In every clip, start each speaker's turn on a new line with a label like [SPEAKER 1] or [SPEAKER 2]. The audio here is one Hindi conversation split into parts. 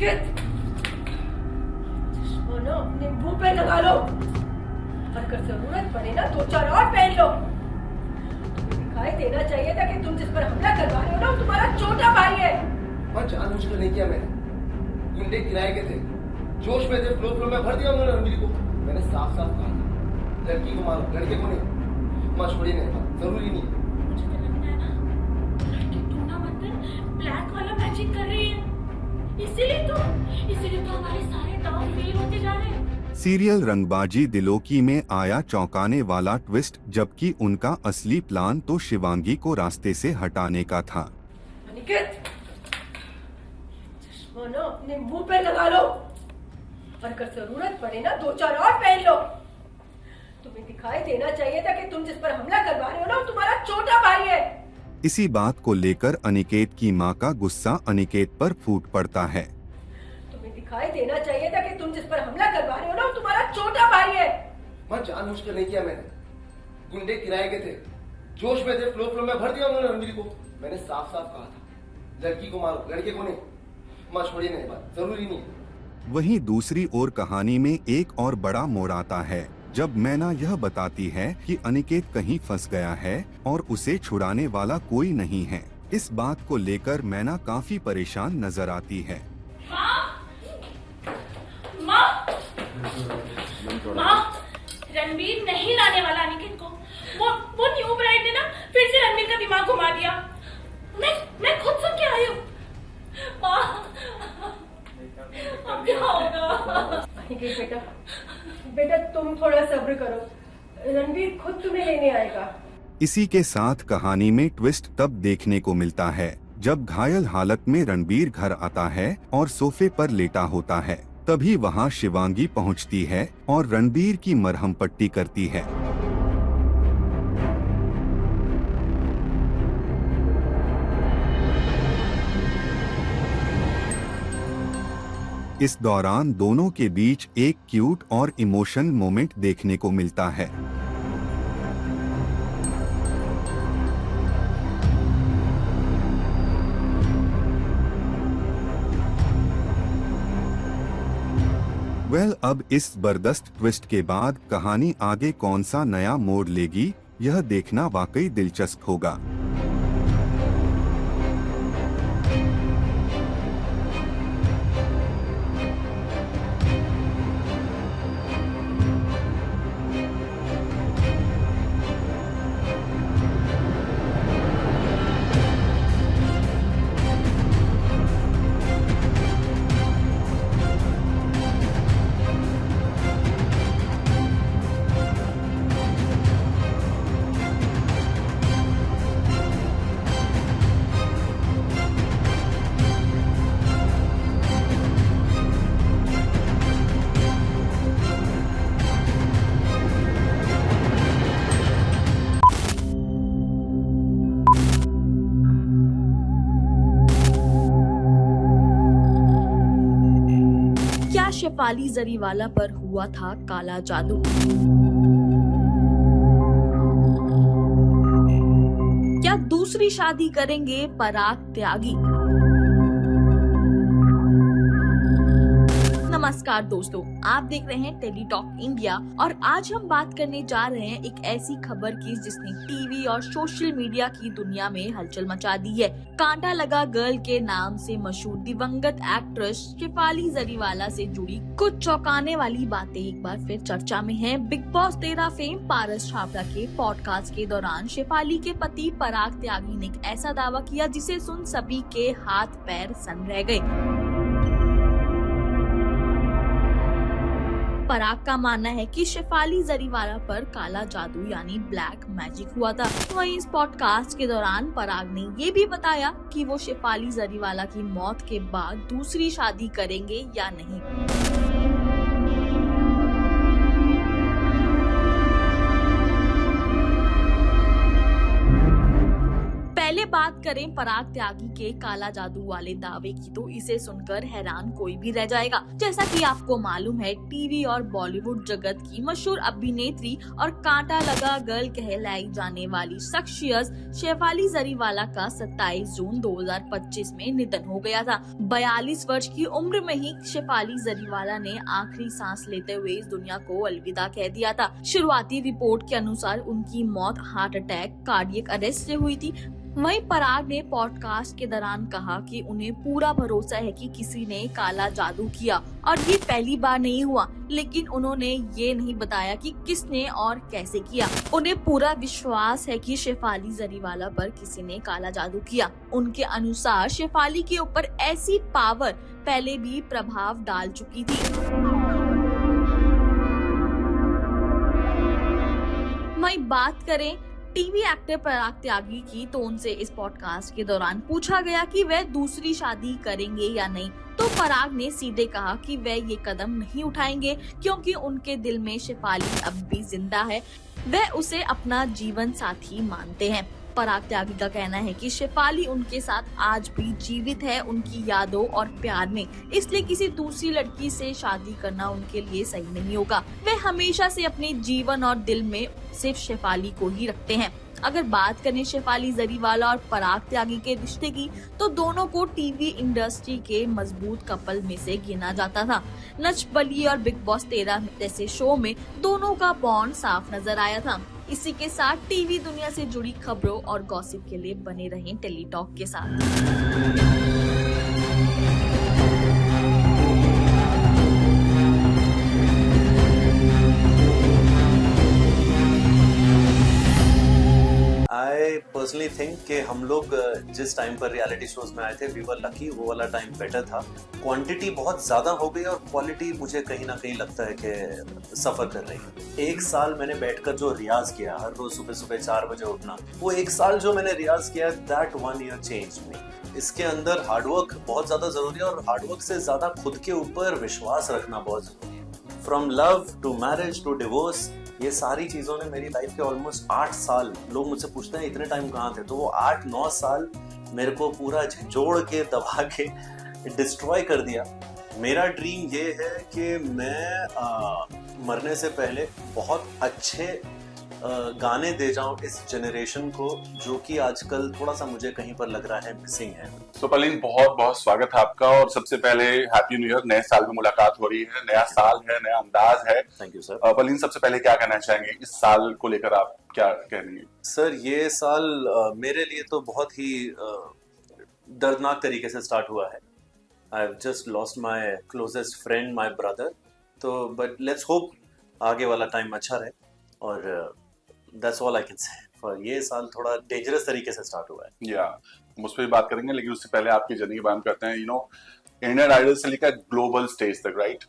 [SPEAKER 1] अनिकेत, चश्मा अपने मुंह पे लगा लो, अगर जरूरत पड़े ना 2-4 और पहन लो। तुम्हें दिखाई देना चाहिए था कि तुम जिस पर हमला करवा रहे हो ना, वो तुम्हारा छोटा भाई है।
[SPEAKER 2] और जानबूझकर नहीं किया मैंने, गुंडे किराए के थे, जोश में थे, फ्लो में भर दिया उन्होंने रणबीर को। मैंने साफ साफ कहा था, लड़की को मारो, लड़के को नहीं। माँ छोड़ी नहीं, जरूरी नहीं।
[SPEAKER 3] मुझे तो लगता है ना लड़की टूना मंदिर ब्लैक वाला मैजिक कर रही है, इसीलिए तो हमारे सारे दांव फेल होते जा रहे हैं।
[SPEAKER 4] सीरियल रंगबाजी दिलों की में आया चौंकाने वाला ट्विस्ट, जबकि उनका असली प्लान तो शिवांगी को रास्ते से हटाने का था।
[SPEAKER 1] अनिकेत, चश्मा अपने मुंह पे लगा लो, अगर जरूरत पड़े ना 2-4 और पहन लो। तुम्हें दिखाई देना चाहिए था कि तुम जिस पर हमला करवा रहे हो ना, वो तुम्हारा छोटा भाई है।
[SPEAKER 4] इसी बात को लेकर अनिकेत की मां का गुस्सा अनिकेत पर फूट पड़ता है।
[SPEAKER 1] तुम्हें दिखाई देना चाहिए था कि तुम जिस पर हमला करवा रहे हो ना, वो तुम्हारा छोटा भाई है।
[SPEAKER 2] माँ जानबूझकर नहीं किया मैंने, गुंडे किराए के थे, जोश में थे, फ्लो में भर दिया उन्होंने रणबीर को। मैंने साफ साफ कहा था, लड़की को मारो, लड़के को नहीं। माँ छोड़ी नहीं, बात जरूरी नहीं।
[SPEAKER 4] वहीं दूसरी ओर कहानी में एक और बड़ा मोड़ आता है, जब मैना यह बताती है कि अनिकेत कहीं फंस गया है और उसे छुड़ाने वाला कोई नहीं है। इस बात को लेकर मैना काफी परेशान नजर आती है।
[SPEAKER 3] माँ, रणबीर नहीं लाने वाला अनिकेत को। वो न्यू ब्राइड ने ना फिर से रणबीर का दिमाग घुमा दिया। मैं खुद सुन के आई हूँ। माँ, अब क्या होगा?
[SPEAKER 1] अनिकेत बेटा तुम थोड़ा सब्र करो, रणबीर खुद तुम्हें लेने आएगा।
[SPEAKER 4] इसी के साथ कहानी में ट्विस्ट तब देखने को मिलता है जब घायल हालत में रणबीर घर आता है और सोफे पर लेटा होता है। तभी वहां शिवांगी पहुंचती है और रणबीर की मरहम पट्टी करती है। इस दौरान दोनों के बीच एक क्यूट और इमोशनल मोमेंट देखने को मिलता है। अब इस जबरदस्त ट्विस्ट के बाद कहानी आगे कौन सा नया मोड़ लेगी, यह देखना वाकई दिलचस्प होगा।
[SPEAKER 3] शेफाली जरीवाला पर हुआ था काला जादू। क्या दूसरी शादी करेंगे पराग त्यागी? नमस्कार दोस्तों, आप देख रहे हैं टेली टॉक इंडिया और आज हम बात करने जा रहे हैं एक ऐसी खबर की जिसने टीवी और सोशल मीडिया की दुनिया में हलचल मचा दी है। कांटा लगा गर्ल के नाम से मशहूर दिवंगत एक्ट्रेस शेफाली जरीवाला से जुड़ी कुछ चौंकाने वाली बातें एक बार फिर चर्चा में हैं। Big boss 13 fame Paras Chhabra के पॉडकास्ट के दौरान शेफाली के पति पराग त्यागी ने एक ऐसा दावा किया जिसे सुन सभी के हाथ पैर सन रह गए। पराग का मानना है कि शेफाली जरीवाला पर काला जादू यानी ब्लैक मैजिक हुआ था। वहीं इस पॉडकास्ट के दौरान पराग ने ये भी बताया कि वो शेफाली जरीवाला की मौत के बाद दूसरी शादी करेंगे या नहीं। पहले बात करें पराग त्यागी के काला जादू वाले दावे की तो इसे सुनकर हैरान कोई भी रह जाएगा। जैसा कि आपको मालूम है, टीवी और बॉलीवुड जगत की मशहूर अभिनेत्री और कांटा लगा गर्ल कहलाई जाने वाली शख्सियत शेफाली जरीवाला का 27 जून 2025 में निधन हो गया था। 42 वर्ष की उम्र में ही शेफाली जरीवाला ने आखिरी सांस लेते हुए इस दुनिया को अलविदा कह दिया था। शुरुआती रिपोर्ट के अनुसार उनकी मौत हार्ट अटैक, कार्डियक अरेस्ट से हुई थी। वहीं पराग ने पॉडकास्ट के दौरान कहा कि उन्हें पूरा भरोसा है कि किसी ने काला जादू किया और ये पहली बार नहीं हुआ, लेकिन उन्होंने ये नहीं बताया कि किसने और कैसे किया। उन्हें पूरा विश्वास है कि शेफाली जरीवाला पर किसी ने काला जादू किया। उनके अनुसार शेफाली के ऊपर ऐसी पावर पहले भी प्रभाव डाल चुकी थी। वहीं बात करें टीवी एक्टर पराग त्यागी की तो उनसे इस पॉडकास्ट के दौरान पूछा गया कि वह दूसरी शादी करेंगे या नहीं, तो पराग ने सीधे कहा कि वह ये कदम नहीं उठाएंगे क्योंकि उनके दिल में शेफाली अब भी जिंदा है। वह उसे अपना जीवन साथी मानते हैं। पराग त्यागी का कहना है कि शेफाली उनके साथ आज भी जीवित है, उनकी यादों और प्यार में, इसलिए किसी दूसरी लड़की से शादी करना उनके लिए सही नहीं होगा। वे हमेशा से अपने जीवन और दिल में सिर्फ शेफाली को ही रखते हैं। अगर बात करें शेफाली जरीवाला और पराग त्यागी के रिश्ते की, तो दोनों को टीवी इंडस्ट्री के मजबूत कपल में से गिना जाता था। नच बलिए और बिग बॉस 13 जैसे शो में दोनों का बॉन्ड साफ नजर आया था। इसी के साथ टीवी दुनिया से जुड़ी खबरों और गॉसिप के लिए बने रहें टेली टॉक के साथ।
[SPEAKER 5] आई पर्सनली थिंक कि हम लोग जिस टाइम पर रियलिटी शोज में आए थे, वी वर लकी। वो वाला टाइम बेटर था। क्वांटिटी बहुत ज्यादा हो गई और क्वालिटी मुझे कहीं ना कहीं लगता है कि सफर कर रही है। एक साल मैंने बैठकर जो रियाज किया, हर रोज सुबह सुबह 4 बजे उठना, वो एक साल जो मैंने रियाज किया, दैट 1 year चेंज मी। इसके अंदर हार्डवर्क बहुत ज्यादा जरूरी है और हार्डवर्क से ज्यादा खुद के ऊपर विश्वास रखना बहुत जरूरी है। From love to marriage to divorce, ये सारी चीजों ने मेरी लाइफ के ऑलमोस्ट 8 साल, लोग मुझसे पूछते हैं इतने टाइम कहाँ थे, तो वो 8-9 साल मेरे को पूरा झंझोड़ के दबा के डिस्ट्रॉय कर दिया। मेरा ड्रीम ये है कि मैं मरने से पहले बहुत अच्छे गाने दे जाऊं इस जनरेशन को, जो कि आजकल थोड़ा सा मुझे कहीं पर लग रहा है मिसिंग है।
[SPEAKER 6] तो पलीन, बहुत बहुत स्वागत है आपका। और सबसे पहले हैप्पी न्यू ईयर। नए साल में मुलाकात हो रही है, नया साल है, नया अंदाज है।
[SPEAKER 5] Thank you sir.
[SPEAKER 6] पलीन, सबसे पहले क्या कहना चाहेंगे इस साल को लेकर, आप क्या कहेंगे?
[SPEAKER 5] सर, ये साल मेरे लिए तो बहुत ही दर्दनाक तरीके से स्टार्ट हुआ है। I have just lost my closest friend, my brother. तो बट लेट्स होप आगे वाला टाइम अच्छा रहे, और that's all I can say. For ये साल थोड़ा डेंजरस तरीके से स्टार्ट हुआ है।
[SPEAKER 6] या हम उस पर भी बात करेंगे, लेकिन उससे पहले आपकी जर्नी की बात करते हैं। इंडियन आइडल से लेकर ग्लोबल स्टेज तक, राइट?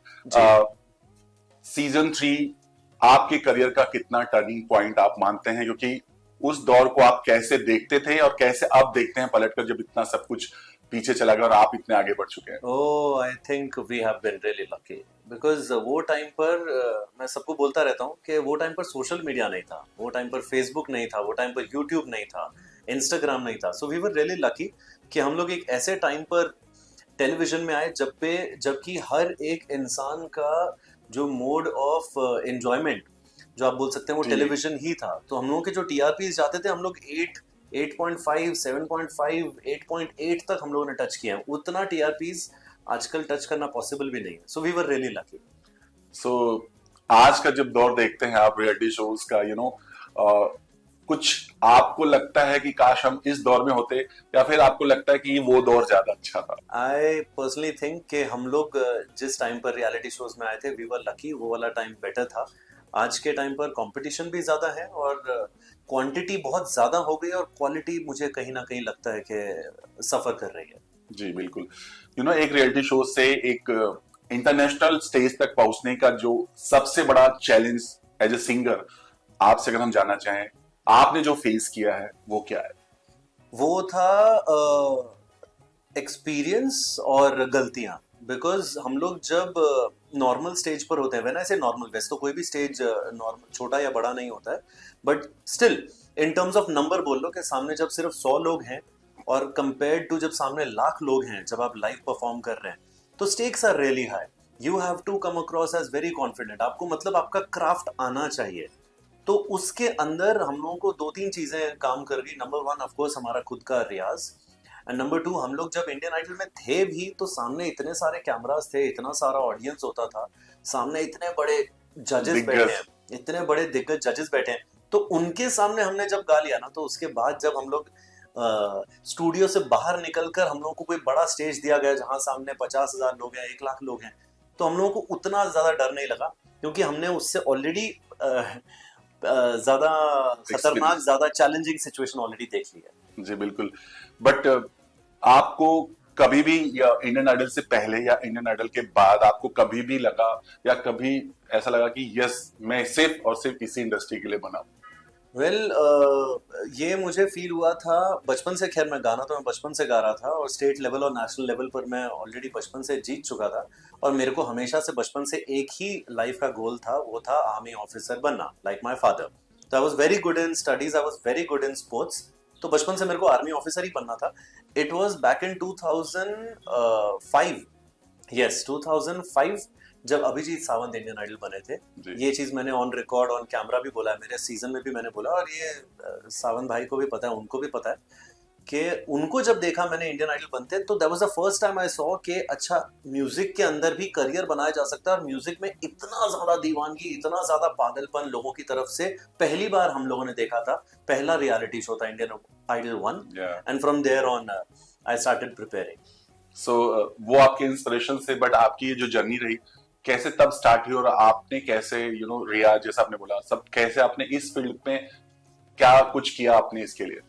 [SPEAKER 6] सीजन 3 आपके करियर का कितना टर्निंग पॉइंट आप मानते हैं? क्योंकि उस दौर को आप कैसे देखते थे और कैसे अब देखते हैं पलटकर, जब इतना सब कुछ पीछे चला गया और आप इतने आगे बढ़ चुके हैं?
[SPEAKER 5] Oh, I think we have been really lucky, because वो टाइम पर मैं सबको बोलता रहता हूँ कि वो टाइम पर सोशल मीडिया नहीं था, वो टाइम पर फेसबुक नहीं था, वो टाइम पर यूट्यूब नहीं था, इंस्टाग्राम नहीं था। So we were really lucky कि हम लोग एक ऐसे टाइम पर टेलीविजन में आए जबकि हर एक इंसान का जो मोड ऑफ एंजॉयमेंट, जो आप बोल सकते हैं, वो टेलीविजन ही था। तो हम लोगों के जो टीआरपीज जाते थे, हम लोग 8.5, 7.5, 8.8 तक हम लोगों ने टच किया है। उतना टीआरपीज आजकल टच करना पॉसिबल भी नहीं है। So we were really lucky.
[SPEAKER 6] So आज का जब दौर देखते हैं आप रियलिटी शोज का, कुछ आपको लगता है कि काश हम इस दौर में होते, या फिर आपको लगता है कि वो दौर ज्यादा अच्छा था?
[SPEAKER 5] आई पर्सनली थिंक कि हम लोग जिस टाइम पर रियलिटी शोज में आए थे, वी वर लकी। वो वाला टाइम बेटर था। आज के टाइम पर कंपटीशन भी ज्यादा है और क्वांटिटी बहुत ज्यादा हो गई और क्वालिटी मुझे कहीं ना कहीं लगता है कि सफर कर रही है।
[SPEAKER 6] जी बिल्कुल। एक रियलिटी शो से एक इंटरनेशनल स्टेज तक पहुंचने का जो सबसे बड़ा चैलेंज एज ए सिंगर, आपसे अगर हम जानना चाहें, आपने जो फेस किया है वो क्या है?
[SPEAKER 5] वो था एक्सपीरियंस और गलतियां। बिकॉज हम लोग जब नॉर्मल स्टेज पर होते हैं, वैसे ऐसे नॉर्मल, वैसे तो कोई भी स्टेज नॉर्मल छोटा या बड़ा नहीं होता है, but still in terms of number बोल लो कि सामने जब सिर्फ 100 लोग हैं और कंपेयर्ड टू जब सामने लाख लोग हैं, जब आप लाइव परफॉर्म कर रहे हैं, तो stakes are really high. You have to come across as very confident. आपको मतलब आपका क्राफ्ट आना चाहिए. तो उसके अंदर हम लोगों को 2-3 चीजें काम कर गई. नंबर 1 ऑफ कोर्स हमारा खुद का रियाज, एंड नंबर 2 हम लोग जब इंडियन आइडल में थे भी तो सामने इतने सारे कैमरास थे, इतना सारा ऑडियंस होता था, सामने इतने बड़े जजेस बैठे हैं, इतने बड़े दिग्गज जजेस बैठे हैं. तो उनके सामने हमने जब गा लिया ना, तो उसके बाद जब हम लोग स्टूडियो से बाहर निकलकर हम लोगों को कोई बड़ा स्टेज दिया गया जहां सामने 50,000 लोग हैं, 1 लाख लोग हैं, तो हम लोगों को उतना ज्यादा डर नहीं लगा, क्योंकि हमने उससे ऑलरेडी ज्यादा खतरनाक, ज्यादा चैलेंजिंग सिचुएशन ऑलरेडी देख ली है.
[SPEAKER 6] जी बिल्कुल. बट आपको कभी भी, या इंडियन आइडल से पहले या इंडियन आइडल के बाद, आपको कभी भी लगा या कभी ऐसा लगा कि यस मैं सिर्फ और सिर्फ इसी इंडस्ट्री के लिए बना?
[SPEAKER 5] ये मुझे फील हुआ था बचपन से. खैर मैं गाना तो मैं बचपन से गा रहा था, और स्टेट लेवल और नेशनल लेवल पर मैं ऑलरेडी बचपन से जीत चुका था. और मेरे को हमेशा से बचपन से एक ही लाइफ का गोल था, वो था आर्मी ऑफिसर बनना, लाइक माय फादर. तो I was very good in studies, I was very good in sports. तो बचपन से मेरे को आर्मी ऑफिसर ही बनना था. It was back in 2005. Yes, 2005 जब अभिजीत सावंत इंडियन आइडल बने थे. ये चीज मैंने ऑन रिकॉर्ड, ऑन कैमरा भी बोला है, मेरे सीजन में भी मैंने बोला, और ये सावंत भाई को भी पता है, उनको भी पता है कि उनको जब देखा मैंने इंडियन आइडल बनते, तो that was the first time I saw कि अच्छा, म्यूजिक के अंदर भी करियर बनाया जा सकता है. और म्यूजिक में इतना ज्यादा दीवानगी, इतना ज्यादा पागलपन लोगों की तरफ से पहली बार हम लोगों ने देखा था. पहला रियलिटी शो था Indian Idol 1, and from there on I started preparing.
[SPEAKER 6] So वो आपके इंस्पिरेशन से, बट आपकी ये जो जर्नी रही कैसे तब स्टार्ट हुई, और आपने कैसे रियाज जैसा आपने बोला, सब कैसे आपने इस फील्ड में क्या कुछ किया आपने इसके लिए?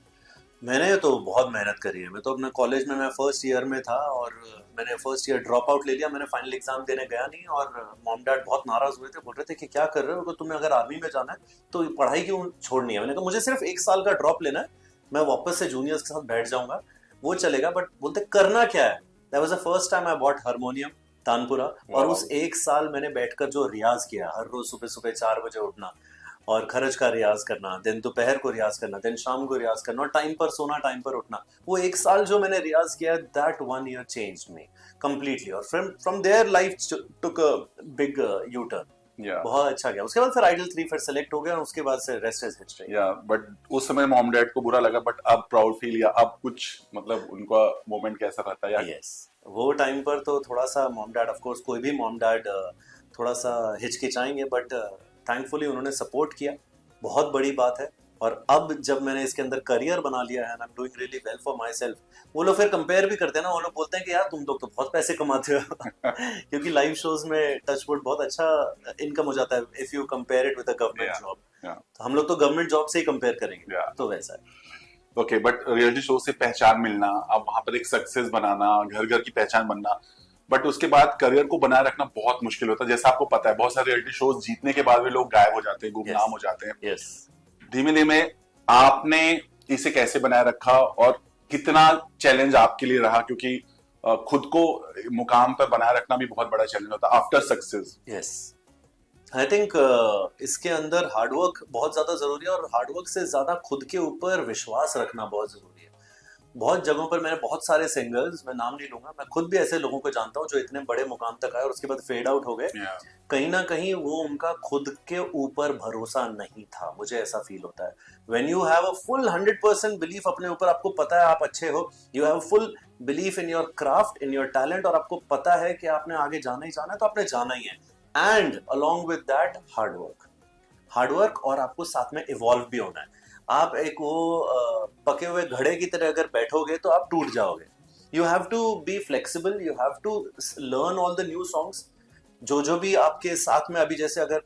[SPEAKER 5] मैंने तो बहुत मेहनत करी है. मैं तो अपने कॉलेज में, मैं फर्स्ट ईयर में था और मैंने फर्स्ट ईयर ड्रॉप आउट ले लिया. मैंने फाइनल एग्जाम देने गया नहीं, और मॉम डैड बहुत नाराज हुए थे, बोल रहे थे कि क्या कर रहे हो, तुम्हें अगर आर्मी में जाना है तो पढ़ाई क्यों छोड़नी है. मैंने कहा मुझे सिर्फ 1 साल का ड्रॉप लेना है, मैं वापस से जूनियर्स के साथ बैठ जाऊंगा, वो चलेगा. बट बोलते करना क्या है. That was the first time I bought harmonium tanpura. और उस 1 साल मैंने बैठकर जो रियाज किया, हर रोज सुबह सुबह 4 बजे उठना और खरज का रियाज करना, दिन दोपहर को रियाज करना, दिन शाम को रियाज करना, और टाइम पर सोना, टाइम पर उठना. वो 1 साल जो मैंने रियाज किया, that 1 year changed me completely. और from their life took a big U turn. बहुत अच्छा गया. उसके बाद फिर आइडल 3 फिर सेलेक्ट हो गया, और उसके बाद से रेस्ट इज हिस्ट्री.
[SPEAKER 6] बट उस समय मॉम डैड को बुरा लगा, बट अब प्राउड फील, या अब कुछ मतलब उनका मोमेंट कैसा रहता है?
[SPEAKER 5] यस, वो टाइम पर तो थोड़ा सा मॉम डैड, ऑफ कोर्स कोई भी मॉम डैड थोड़ा सा हिचकिचाएंगे, बट थैंकफुली उन्होंने सपोर्ट किया. बहुत बड़ी बात है. और अब जब मैंने इसके अंदर करियर बना लिया है, I am doing really well for my self. वो लोग फिर कंपेयर भी करते हैं ना, वो लोग बोलते हैं कि यार तुम लोग तो बहुत पैसे कमाते हो क्योंकि लाइव शोज में टचवुड बहुत अच्छा इनकम हो जाता है if you compare it with a government job. तो हम लोग तो गवर्नमेंट जॉब से ही कंपेयर करेंगे. तो वैसा है.
[SPEAKER 6] ओके, बट रियलिटी शो से पहचान मिलना, अब वहां पर एक सक्सेस बनाना, घर घर की पहचान बनना, बट उसके बाद करियर को बनाए रखना बहुत मुश्किल होता है. जैसा आपको पता है, बहुत सारे रियलिटी शोज जीतने के बाद भी लोग गायब हो जाते हैं, गुमनाम हो जाते हैं.
[SPEAKER 5] यस.
[SPEAKER 6] धीमे धीमे आपने इसे कैसे बनाए रखा, और कितना चैलेंज आपके लिए रहा, क्योंकि खुद को मुकाम पर बनाए रखना भी बहुत बड़ा चैलेंज होता है after success.
[SPEAKER 5] Yes, I think इसके अंदर हार्डवर्क बहुत ज्यादा जरूरी है, और हार्डवर्क से ज्यादा खुद के ऊपर विश्वास रखना बहुत जरूरी है. बहुत जगहों पर मैंने बहुत सारे सिंगर्स, मैं नाम नहीं लूंगा, मैं खुद भी ऐसे लोगों को जानता हूँ जो इतने बड़े मुकाम तक आए और उसके बाद फेड आउट हो गए. कहीं ना कहीं वो उनका खुद के ऊपर भरोसा नहीं था. मुझे ऐसा फील होता है. When you have a full 100% belief अपने ऊपर, आपको पता है आप अच्छे हो, you have full belief in your craft, in your talent, और आपको पता है कि आपने आगे जाना ही जाना है, तो आपने जाना ही है. And along with that hard work, और आपको साथ में इवॉल्व भी होना है. आप एक वो पके हुए घड़े की तरह अगर बैठोगे तो आप टूट जाओगे. You have to be flexible, you have to learn all the new songs. जो भी आपके साथ में, अभी जैसे अगर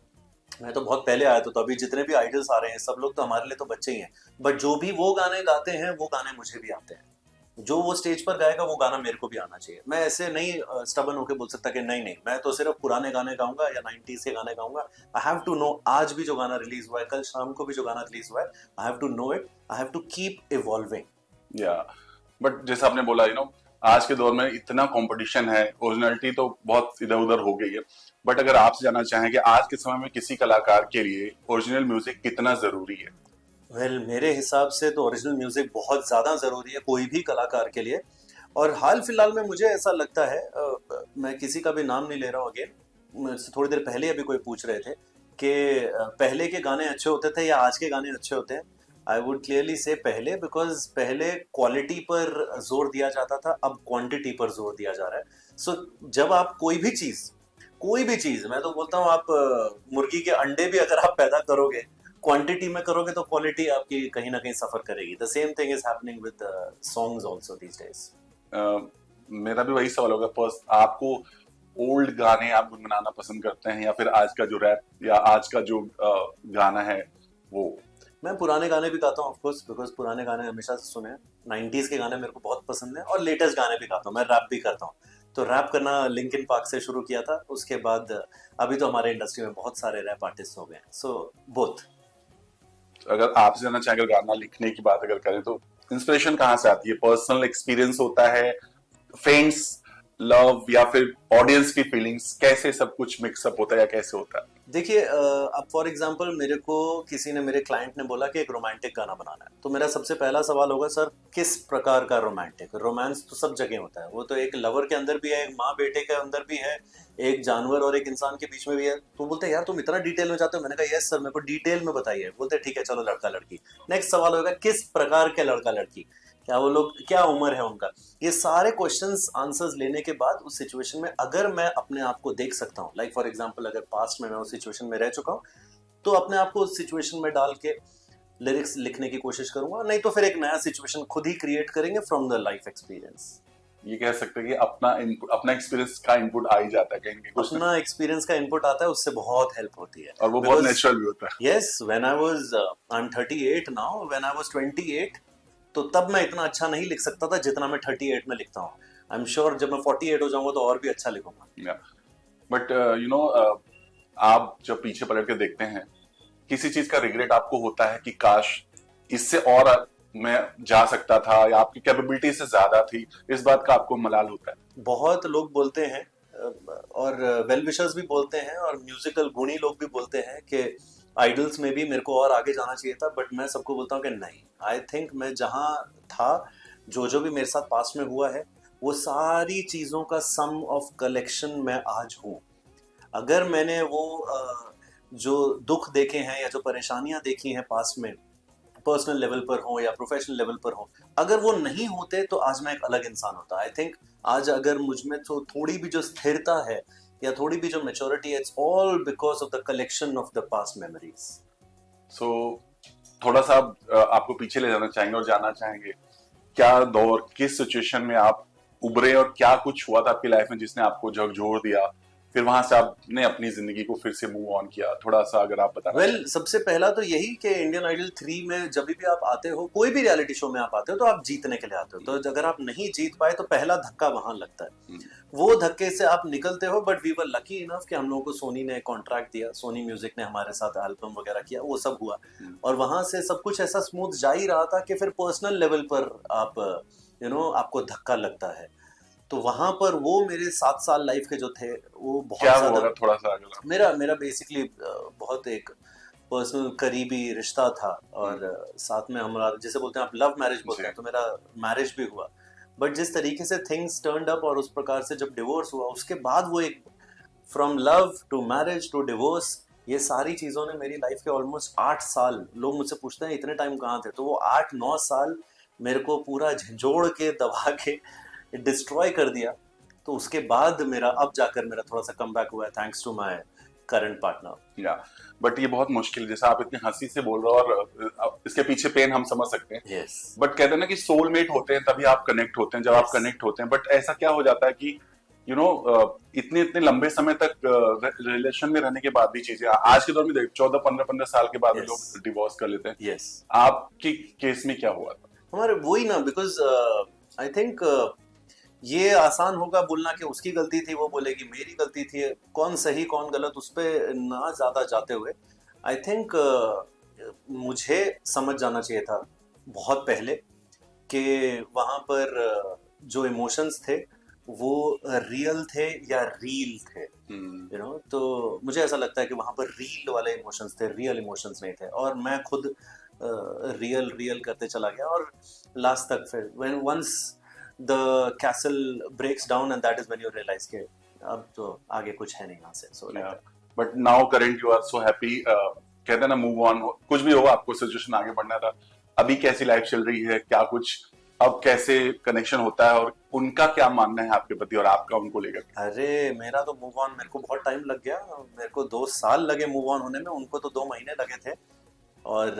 [SPEAKER 5] मैं तो बहुत पहले आया था, तो अभी जितने भी आइडल्स आ रहे हैं सब लोग तो हमारे लिए तो बच्चे ही हैं, बट जो भी वो गाने गाते हैं वो गाने मुझे भी आते हैं. जो वो स्टेज पर गाएगा वो गाना मेरे को भी आना चाहिए. मैं ऐसे नहीं स्टबन होके बोल सकता कि नहीं मैं तो सिर्फ पुराने गाने गाऊंगा या 90s के गाने गाऊंगा. आई हैव टू नो आज भी जो गाना रिलीज हुआ है, कल शाम को भी जो गाना रिलीज हुआ है, I have to know it, I have to keep evolving.
[SPEAKER 6] But जैसे आपने बोला, आज के दौर में इतना कंपटीशन है, ओरिजिनलिटी तो बहुत इधर उधर हो गई है. बट अगर आपसे जानना चाहें कि आज के समय में किसी कलाकार के लिए ओरिजिनल म्यूजिक कितना जरूरी है?
[SPEAKER 5] मेरे हिसाब से तो ओरिजिनल म्यूजिक बहुत ज्यादा जरूरी है कोई भी कलाकार के लिए। और हाल फिलहाल में मुझे ऐसा लगता है, मैं किसी का भी नाम नहीं ले रहा हूँ अगेन, मुझसे थोड़ी देर पहले अभी कोई पूछ रहे थे कि पहले के गाने अच्छे होते थे या आज के गाने अच्छे होते हैं। आई वुड क्लियरली से पहले, बिकॉज पहले क्वालिटी पर जोर दिया जाता था, अब क्वांटिटी पर जोर दिया जा रहा है। सो जब आप कोई भी चीज मैं तो बोलता हूँ, आप मुर्गी के अंडे भी अगर आप पैदा करोगे क्वांटिटी में करोगे तो क्वालिटी आपकी कहीं ना कहीं सफर करेगी। The same thing is happening with songs also these days.
[SPEAKER 6] मेरा भी वही सवाल होगा, फर्स्ट आपको ओल्ड गाने आप गुनगुनाना पसंद करते हैं या फिर आज का जो रैप या आज का जो गाना है वो?
[SPEAKER 5] मैं पुराने गाने भी गाता हूँ ऑफ कोर्स, बिकॉज पुराने गाने हमेशा से सुने हैं। 90s के गाने मेरे को बहुत पसंद है और लेटेस्ट गाने भी गाता हूँ। मैं रैप भी करता हूँ, तो रैप करना लिंकिन पार्क से शुरू किया था, उसके बाद अभी तो हमारे इंडस्ट्री में बहुत सारे रैप आर्टिस्ट हो गए हैं। So both.
[SPEAKER 6] अगर आपसे जानना चाहें, अगर गाना लिखने की बात अगर करें तो इंस्पिरेशन कहाँ से आती है? पर्सनल एक्सपीरियंस होता है, फ्रेंड्स, लव, या फिर ऑडियंस की फीलिंग्स? कैसे सब कुछ मिक्सअप होता है या कैसे होता है?
[SPEAKER 5] देखिए, अब फॉर एग्जांपल मेरे को किसी ने, मेरे क्लाइंट ने बोला कि एक रोमांटिक गाना बनाना है, तो मेरा सबसे पहला सवाल होगा, सर किस प्रकार का रोमांटिक? रोमांस तो सब जगह होता है, वो तो एक लवर के अंदर भी है, एक माँ बेटे के अंदर भी है, एक जानवर और एक इंसान के बीच में भी है। तो बोलते हैं यार तुम इतना डिटेल में जाते हो। मैंने कहा यस सर, मेरे को डिटेल में बताइए। बोलते ठीक है चलो लड़का लड़की। नेक्स्ट सवाल होगा किस प्रकार के लड़का लड़की, क्या वो लोग, क्या उम्र है उनका। ये सारे क्वेश्चंस आंसर्स लेने के बाद उस सिचुएशन में अगर मैं अपने आप को देख सकता हूँ, लाइक फॉर एग्जांपल अगर पास्ट में मैं उस सिचुएशन में रह चुका हूँ, तो अपने आप को उस सिचुएशन में डाल के लिरिक्स लिखने की कोशिश करूंगा, नहीं तो फिर एक नया सिचुएशन खुद ही क्रिएट करेंगे फ्रॉम द लाइफ एक्सपीरियंस।
[SPEAKER 6] ये कह सकते हैं कि अपना एक्सपीरियंस का इनपुट आ ही जाता है कहीं कुछ
[SPEAKER 5] अपना एक्सपीरियंस का इनपुट आता है, उससे बहुत हेल्प होती है
[SPEAKER 6] और वो बहुत नेचुरल भी होता है।
[SPEAKER 5] Yes, when I was, I am 38 now, when I was 28 तो तब मैं इतना अच्छा नहीं लिख सकता था जितना मैं 38 में लिखता हूँ। आई एम श्योर जब मैं 48 हो जाऊंगा तो और भी अच्छा लिखूंगा।
[SPEAKER 6] बट यू नो, आप जब पीछे पलट के देखते हैं, किसी चीज का रिग्रेट आपको होता है कि काश इससे और मैं जा सकता था या आपकी कैपेबिलिटी से ज्यादा थी, इस बात का आपको मलाल होता है?
[SPEAKER 5] बहुत लोग बोलते हैं और वेल विशर्स भी बोलते हैं और म्यूजिकल गुणी लोग भी बोलते हैं कि आइडल्स में भी मेरे को और आगे जाना चाहिए था, बट मैं सबको बोलता हूँ कि नहीं, आई थिंक मैं जहाँ था, जो भी मेरे साथ पास्ट में हुआ है, वो सारी चीज़ों का सम ऑफ कलेक्शन मैं आज हूँ। अगर मैंने वो जो दुख देखे हैं या जो परेशानियां देखी हैं पास्ट में, पर्सनल लेवल पर हो या प्रोफेशनल लेवल पर हो, अगर वो नहीं होते तो आज मैं एक अलग इंसान होता। आई थिंक आज अगर मुझ में तो थोड़ी भी जो स्थिरता है या थोड़ी भी जो मैच्योरिटी है, it's all because of the collection of the past memories.
[SPEAKER 6] So थोड़ा सा आपको पीछे ले जाना चाहेंगे और जानना चाहेंगे क्या दौर, किस सिचुएशन में आप उभरे और क्या कुछ हुआ था आपकी लाइफ में जिसने आपको झकझोर दिया, फिर वहां से आपने अपनी जिंदगी को फिर से मूव ऑन किया? थोड़ा सा अगर आप बता।
[SPEAKER 5] सबसे पहला तो यही कि इंडियन आइडल 3 में जब भी आप आते हो, कोई भी रियलिटी शो में आप आते हो, तो आप जीतने के लिए आते हो। तो अगर आप नहीं जीत पाए तो पहला धक्का वहां लगता है, वो धक्के से आप निकलते हो। But we were lucky enough कि हम लोगों को सोनी ने कॉन्ट्रैक्ट दिया, सोनी म्यूजिक ने हमारे साथ एल्बम वगैरह किया, वो सब हुआ और वहां से सब कुछ ऐसा स्मूथ जा ही रहा था कि फिर पर्सनल लेवल पर आप आपको धक्का लगता है। तो वहां पर वो मेरे 7 साल लाइफ के जो थे वो बहुत ज्यादा,
[SPEAKER 6] थोड़ा सा अगर
[SPEAKER 5] मेरा बेसिकली बहुत एक पर्सनल करीबी रिश्ता था और साथ में हमारा, जैसे बोलते हैं आप लव मैरिज बोलते हैं, तो मेरा मैरिज भी हुआ। बट जिस तरीके से थिंग्स टर्न्ड अप और उस प्रकार से जब डिवोर्स हुआ, उसके बाद वो एक from love to marriage to divorce, ये सारी चीजों ने मेरी लाइफ के ऑलमोस्ट 8 साल, लोग मुझसे पूछते हैं इतने टाइम कहाँ थे, तो वो 8-9 साल मेरे को पूरा झंझोड़ के दबा के डिस्ट्रॉय कर दिया। तो उसके बाद मेरा अब जाकर मेरा थोड़ा सा कम बैक हुआ है, thanks to my current partner.
[SPEAKER 6] या बट ये बहुत मुश्किल, जैसा आप इतनी हंसी से बोल रहे हो और इसके पीछे पेन हम समझ सकते हैं।
[SPEAKER 5] yes.
[SPEAKER 6] बट कहते हैं ना कि सोलमेट होते हैं तभी आप कनेक्ट होते हैं, जब आप कनेक्ट होते हैं। बट ऐसा क्या हो जाता है कि इतने लंबे समय तक रिलेशन में रहने के बाद भी चीजें, आज के दौर में देख 14-15 साल के बाद लोग डिवोर्स कर लेते हैं।
[SPEAKER 5] yes.
[SPEAKER 6] आपकी केस में क्या हुआ था?
[SPEAKER 5] हमारे वही ना, बिकॉज आई थिंक ये आसान होगा बोलना कि उसकी गलती थी, वो बोलेगी मेरी गलती थी, कौन सही कौन गलत, उस पर ना ज्यादा जाते हुए आई थिंक मुझे समझ जाना चाहिए था बहुत पहले कि वहां पर जो इमोशंस थे वो रियल थे या रील थे। तो मुझे ऐसा लगता है कि वहां पर रील वाले इमोशंस थे, रियल इमोशंस नहीं थे। और मैं खुद रियल करते चला गया और लास्ट तक फिर when once the castle breaks down and that is when you realise के अब तो आगे कुछ है नहीं यहाँ से. So
[SPEAKER 6] but now current you are so happy. कहते हैं ना मूव ऑन, कुछ भी हो आपको सिचुएशन आगे बढ़ना था. अभी कैसी लाइफ चल रही है, क्या कुछ अब कैसे कनेक्शन होता है और उनका क्या मानना है आपके प्रति और आपका उनको लेकर?
[SPEAKER 5] अरे मेरा तो मूव ऑन, मेरे को बहुत टाइम लग गया. मेरे को 2 साल लगे मूव ऑन होने में, उनको तो 2 महीने लगे थे. और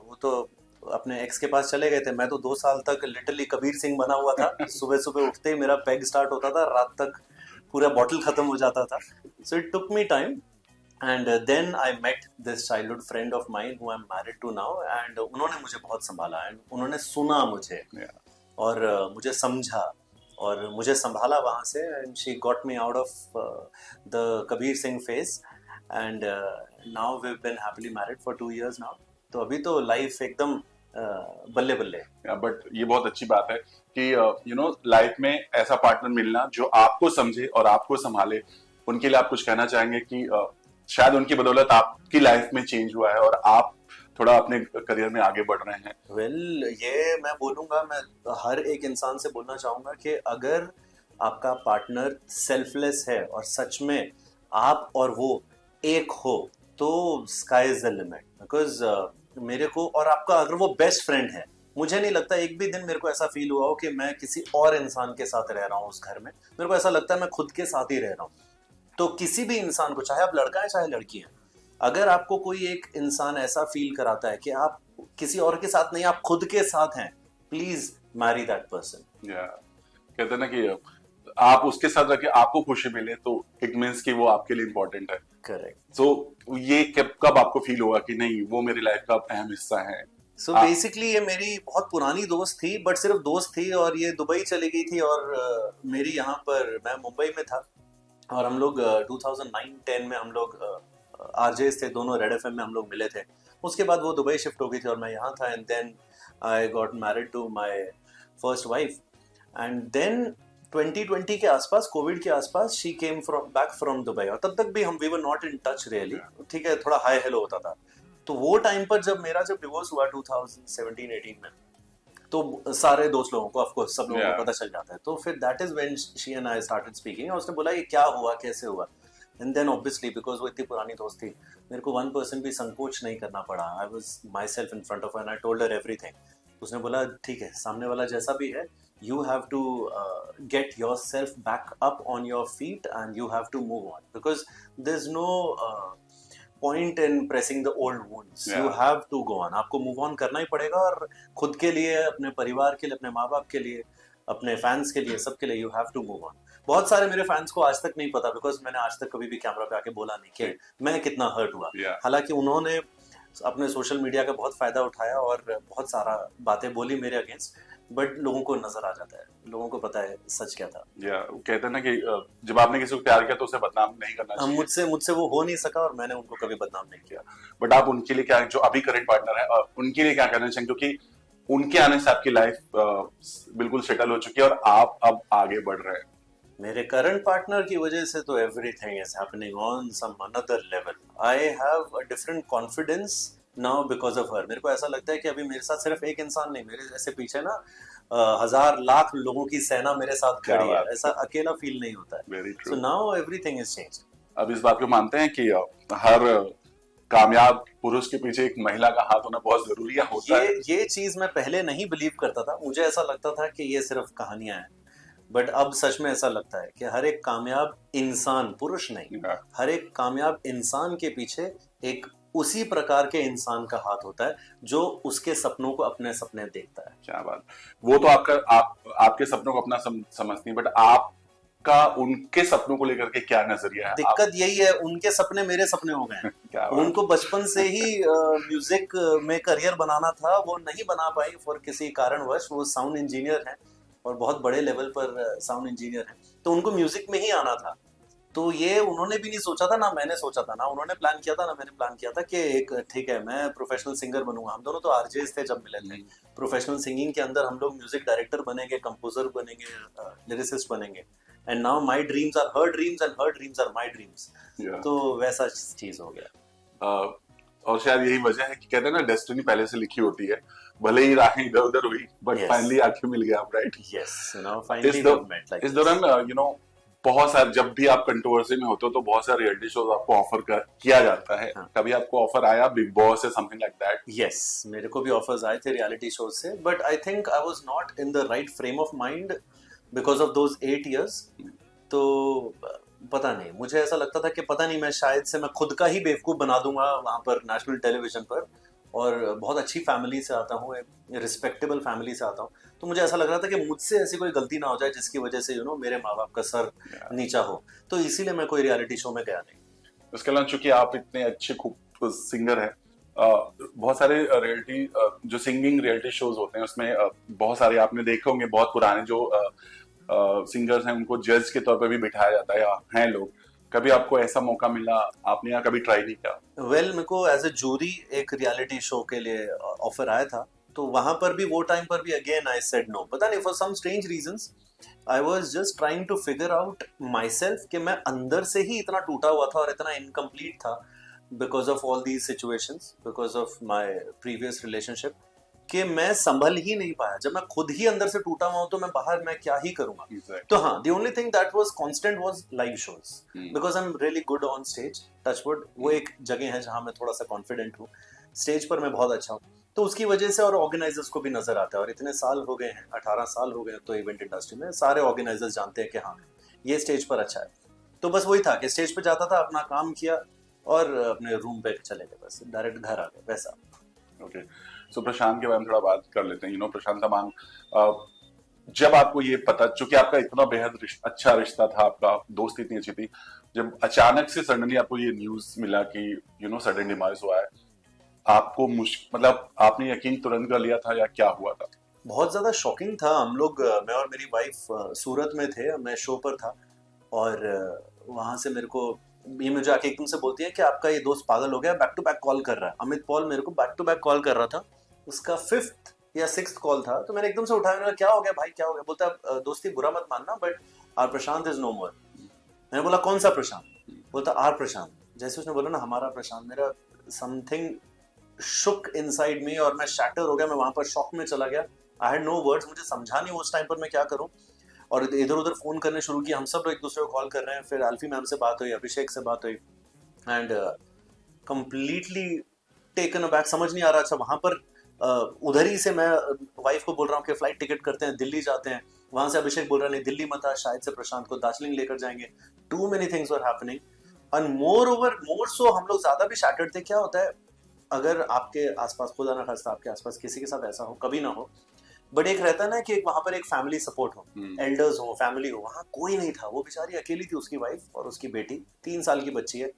[SPEAKER 5] वो तो अपने एक्स के पास चले गए थे. मैं तो 2 साल तक लिटरली कबीर सिंह बना हुआ था. सुबह सुबह उठते ही मेरा पैग स्टार्ट होता था, रात तक पूरा बॉटल खत्म हो जाता था. So it took me time and then I met this childhood friend of mine who I am married to now. And उन्होंने मुझे बहुत संभाला एंड उन्होंने सुना मुझे और मुझे समझा और मुझे संभाला वहां से. And she got me out of the Kabir Singh phase and now we have been happily married for 2 years now. तो अभी तो लाइफ एकदम बल्ले बल्ले.
[SPEAKER 6] बट ये बहुत अच्छी बात है कि यू नो लाइफ में ऐसा पार्टनर मिलना जो आपको समझे और आपको संभाले. उनके लिए आप कुछ कहना चाहेंगे कि शायद उनकी बदौलत आपकी लाइफ में चेंज हुआ है और आप थोड़ा अपने करियर में आगे बढ़ रहे हैं?
[SPEAKER 5] वेल ये मैं बोलूंगा, मैं हर एक इंसान से बोलना चाहूंगा कि अगर आपका पार्टनर सेल्फलेस है और सच में आप और वो एक हो तो sky is the limit. Because मेरे को और आपका अगर वो बेस्ट फ्रेंड है, मुझे नहीं लगता एक भी दिन मेरे को ऐसा फील हुआ हो कि मैं किसी और इंसान के साथ रह रहा हूँ उस घर में. मेरे को ऐसा लगता है मैं खुद के साथ ही रह रहा हूँ. तो किसी भी इंसान को, चाहे आप लड़का है चाहे लड़की है, अगर आपको कोई एक इंसान ऐसा फील कराता है कि आप किसी और के साथ नहीं, आप खुद के साथ हैं, प्लीज मैरी दैट पर्सन.
[SPEAKER 6] कहते हैं ना कि आप उसके साथ रखे आपको खुशी मिले तो इट मीन्स कि वो आपके लिए इम्पोर्टेंट है.
[SPEAKER 5] करेक्ट.
[SPEAKER 6] तो ये कब आपको फील हुआ कि नहीं वो मेरी लाइफ का अहम हिस्सा है?
[SPEAKER 5] सो बेसिकली ये मेरी बहुत पुरानी दोस्त थी, बट सिर्फ दोस्त थी और ये दुबई चली गई थी और मेरी यहाँ पर, मैं मुंबई में था और हम लोग 2009-10 में हम लोग आरजेस थे दोनों, रेड एफएम में हम लोग मिले थे. उसके बाद वो दुबई शिफ्ट हो गई थी और मैं यहाँ था. And then I got married to my first wife. And then 2020 के आसपास, कोविड के आसपास, she came back from Dubai. और तब तक भी हम we were not in touch really. ठीक है, थोड़ा हाई हेलो होता था. तो वो टाइम पर जब डिवोर्स हुआ 2017-18 में, तो सारे दोस्त लोगों को, ऑफ कोर्स सब लोगों को पता चल जाता है. तो फिर that is when she and I started speaking. और उसने बोला ये क्या हुआ, कैसे हुआ. एंड देन ऑब्वियसली बिकॉज वो इतनी पुरानी दोस्त थी, मेरे को 1% भी संकोच नहीं करना पड़ा. I was my self in front of her and I told her everything. उसने बोला ठीक है, सामने वाला जैसा भी है, you have to get yourself back up on your feet and you have to move on because there's no point in pressing the old wounds. You have to go on. आपको move on करना ही पड़ेगा और खुद के लिए, अपने परिवार के लिए, अपने माँ बाप के लिए, अपने फैंस के लिए, सबके लिए you have to move on. बहुत सारे मेरे फैंस को आज तक नहीं पता बिकॉज मैंने आज तक कभी भी कैमरा पे आके बोला नहीं कि मैं कितना हर्ट हुआ. हालांकि उन्होंने अपने सोशल मीडिया का बहुत फायदा उठाया और बहुत सारा बातें बोली मेरे अगेंस्ट, बट लोगों को नजर आ जाता है, लोगों को पता है सच क्या था.
[SPEAKER 6] कहते हैं ना कि जब आपने किसी को प्यार किया तो उसे बदनाम नहीं करना चाहिए.
[SPEAKER 5] मुझसे वो हो नहीं सका और मैंने उनको कभी बदनाम नहीं किया.
[SPEAKER 6] बट आप उनके लिए क्या, जो अभी करंट पार्टनर है, उनके लिए क्या करना चाहिए? क्योंकि उनके आने से आपकी लाइफ बिल्कुल सेटल हो चुकी है और आप अब आगे बढ़ रहे हैं.
[SPEAKER 5] मेरे करंट पार्टनर की वजह से तो everything is happening on some another level. I have a different confidence now because of her. मेरे को ऐसा लगता है कि अभी मेरे साथ सिर्फ एक इंसान नहीं, मेरे जैसे पीछे ना 1000 लाख लोगों की सेना मेरे साथ खड़ी है. ऐसा अकेला फील नहीं होता है. So now everything is change.
[SPEAKER 6] अब इस बात को मानते हैं कि हर कामयाब पुरुष के पीछे एक महिला का हाथ होना बहुत जरूरी होता है.
[SPEAKER 5] ये चीज मैं पहले नहीं बिलीव करता था. मुझे ऐसा लगता था कि ये सिर्फ कहानियां हैं, बट अब सच में ऐसा लगता है कि हर एक कामयाब इंसान, पुरुष नहीं, हर एक कामयाब इंसान के पीछे एक उसी प्रकार के इंसान का हाथ होता है जो उसके सपनों को अपने सपने देखता है.
[SPEAKER 6] क्या बात. वो तो आपके सपनों को अपना समझती है, बट आपका उनके सपनों को लेकर के क्या नजरिया है?
[SPEAKER 5] दिक्कत यही है, उनके सपने मेरे सपने हो गए हैं. उनको बचपन से ही म्यूजिक में करियर बनाना था, वो नहीं बना पाई फॉर किसी कारणवश. वो साउंड इंजीनियर हैं और बहुत बड़े लेवल पर साउंड इंजीनियर हैं, तो उनको म्यूजिक में ही आना था. तो ये उन्होंने भी नहीं सोचा था, ना मैंने सोचा था, ना उन्होंने प्लान किया था, ना मैंने प्लान किया था कि एक ठीक है मैं प्रोफेशनल सिंगर बनूंगा. हम दोनों तो आरजेस थे जब मिले थे. प्रोफेशनल सिंगिंग के अंदर हम लोग म्यूजिक डायरेक्टर बनेंगे, कंपोजर बनेंगे, लिरिसिस्ट बनेंगे. And now my dreams are her dreams and her dreams are my dreams. तो वैसा चीज हो गया.
[SPEAKER 6] और शायद यही वजह है कि कहते हैं ना डेस्टिनी पहले से लिखी होती है, भले ही राहें इधर उधर हुई बट
[SPEAKER 5] Yes.
[SPEAKER 6] फाइनली आके मिल गया आप, right?
[SPEAKER 5] Yes, you know, finally
[SPEAKER 6] इस
[SPEAKER 5] we met like
[SPEAKER 6] इस
[SPEAKER 5] this.
[SPEAKER 6] दौरान बहुत सारे, जब भी आप कंट्रोवर्सी में होते हो तो बहुत सारे रियलिटी शोज आपको ऑफर किया जाता है।
[SPEAKER 5] हाँ।
[SPEAKER 6] कभी आपको ऑफर आया बिग बॉस या समथिंग लाइक दैट?
[SPEAKER 5] Yes, मेरे को भी ऑफर्स आए थे रियलिटी शो से, but I think I was not in the right frame of mind because of those 8 years। तो पता नहीं, मुझे ऐसा लगता था कि पता नहीं मैं शायद से मैं खुद का ही बेवकूफ बना दूंगा वहां पर नेशनल टेलीविजन पर, और बहुत अच्छी फैमिली से आता हूँ, रिस्पेक्टेबल फैमिली से आता हूँ, तो मुझे ऐसा लग रहा था कि मुझसे ऐसी कोई गलती ना हो जाए जिसकी वजह से मेरे माँ बाप का सर नीचा हो, तो इसीलिए मैं कोई रियलिटी शो में गया नहीं।
[SPEAKER 6] उसके अलावा चूंकि आप इतने अच्छे खूब सिंगर हैं, बहुत सारे रियलिटी जो सिंगिंग रियलिटी शोज होते हैं उसमें बहुत सारे आपने देखे होंगे, बहुत पुराने जो सिंगर्स हैं उनको जज के तौर पर भी बिठाया जाता है, या हैं लोग। कभी आपको ऐसा मौका मिला, आपने यहाँ कभी ट्राई नहीं किया?
[SPEAKER 5] मेरे को एज ए जूरी एक रियलिटी शो के लिए ऑफर आया था, तो वहां पर भी वो टाइम पर भी अगेन आई सेड नो। पता नहीं, for some strange reasons I was just trying to figure out myself कि मैं अंदर से ही इतना टूटा हुआ था और इतना इनकम्प्लीट था because of all these situations, because of my previous relationship, कि मैं संभल ही नहीं पाया। जब मैं खुद ही अंदर से टूटा हुआ हूं तो मैं बाहर मैं क्या ही करूंगा।
[SPEAKER 6] Exactly.
[SPEAKER 5] तो हाँ, the only thing that was constant was live shows, because I am really good on stage, touchwood. वो एक जगह है जहां मैं थोड़ा सा कॉन्फिडेंट हूँ, स्टेज पर मैं बहुत अच्छा हूँ, तो उसकी वजह से और ऑर्गेनाइजर्स को भी नजर आता है। और इतने साल हो गए हैं, 18 साल हो गए हैं, तो इवेंट इंडस्ट्री में सारे ऑर्गेनाइजर्स जानते हैं कि हाँ ये स्टेज पर अच्छा है। तो बस वही था कि स्टेज पे जाता था, अपना काम किया और अपने रूम पे चले गए, बस डायरेक्ट घर आ गए, वैसा।
[SPEAKER 6] ओके, सो प्रशांत के बारे में थोड़ा बात कर लेते हैं। प्रशांत तमांग, जब आपको ये पता, चूंकि आपका इतना बेहद अच्छा रिश्ता था, आपका दोस्ती इतनी अच्छी थी, जब अचानक से सडनली आपको ये न्यूज मिला कि सडन डिमाइस हुआ है, आपको मतलब आपने यकीन तुरंत कर लिया था या क्या हुआ था?
[SPEAKER 5] बहुत ज्यादा शॉकिंग था। हम लोग, मैं और मेरी वाइफ सूरत में थे, मैं शो पर था, और वहां से मेरे को ये मुझे आके एकदम से बोलती है कि आपका ये दोस्त पागल हो गया, बैक टू बैक कॉल कर रहा है। अमित पॉल मेरे को बैक टू बैक कॉल कर रहा था, उसका 5th या 6th कॉल था। तो मैंने एकदम से उठाया, मैंने क्या हो गया भाई, क्या हो गया? बोलता दोस्ती बुरा मत मानना, but our Prashant is no more. मैंने बोला कौन सा प्रशांत? बोलता आर प्रशांत। जैसे उसने बोला ना हमारा प्रशांत, मेरा समथिंग शुक इनसाइड मी और मैं शैटर हो गया, मैं वहां पर शॉक में चला गया। आई हैड नो वर्ड्स, मुझे समझा नहीं उस टाइम पर मैं क्या करूं, और इधर उधर फोन करने शुरू किया। हम सब लोग एक दूसरे को कॉल कर रहे हैं, फिर अल्फी मैम से बात हुई, अभिषेक से बात हुई, एंड कंप्लीटली टेकन अबैक, समझ नहीं आ रहा। अच्छा, वहां पर उधर ही से मैं वाइफ को बोल रहा हूँ कि फ्लाइट टिकट करते हैं, दिल्ली जाते हैं। वहां से अभिषेक बोल रहा नहीं दिल्ली मत आ, शायद से प्रशांत को दार्जिलिंग लेकर जाएंगे। Too many things were happening, and more so हम लोग ज्यादा भी शैटर्ड थे। क्या होता है अगर आपके आसपास, खुदा ना खास्ता आपके आसपास किसी के साथ ऐसा हो, कभी ना हो, बट एक रहता है ना कि वहां पर एक फैमिली सपोर्ट हो, एल्डर्स हो, फैमिली हो। वहां कोई नहीं था, वो बेचारी अकेली थी, उसकी वाइफ और उसकी बेटी, 3 साल की बच्ची है,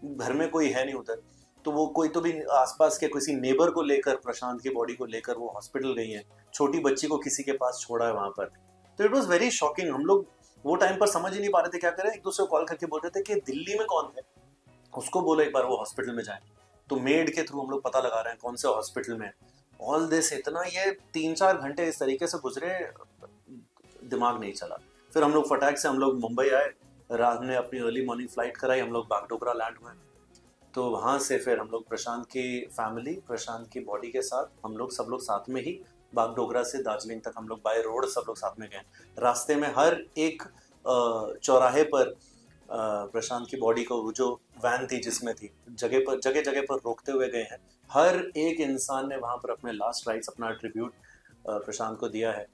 [SPEAKER 5] घर में कोई है नहीं उधर। तो वो कोई तो भी आसपास के किसी नेबर को लेकर, प्रशांत की बॉडी को लेकर वो हॉस्पिटल गई है, छोटी बच्ची को किसी के पास छोड़ा है वहां पर। तो इट वॉज वेरी शॉकिंग। हम लोग वो टाइम पर समझ ही नहीं पा रहे थे क्या करें। एक दूसरे को कॉल करके बोल रहे थे कि दिल्ली में कौन है, उसको बोलो एक बार वो हॉस्पिटल में जाए। तो मेड के थ्रू हम लोग पता लगा रहे हैं कौन से हॉस्पिटल में। ऑल दिस, इतना ये 3-4 घंटे इस तरीके से गुजरे, दिमाग नहीं चला। फिर हम लोग फटाक से हम लोग मुंबई आए, रात में अपनी अर्ली मॉर्निंग फ्लाइट कराई, हम लोग बागडोगरा लैंड हुए। तो वहां से फिर हम लोग प्रशांत की फैमिली, प्रशांत की बॉडी के साथ हम लोग सब लोग साथ में ही बागडोगरा से दार्जिलिंग तक हम लोग बाय रोड सब लोग साथ में गए। रास्ते में हर एक चौराहे पर प्रशांत की बॉडी को, जो वैन थी जिसमें थी, जगह जगह पर रोकते हुए गए हैं। हर एक इंसान ने वहां पर अपने लास्ट राइट्स, अपना ट्रिब्यूट प्रशांत को दिया है।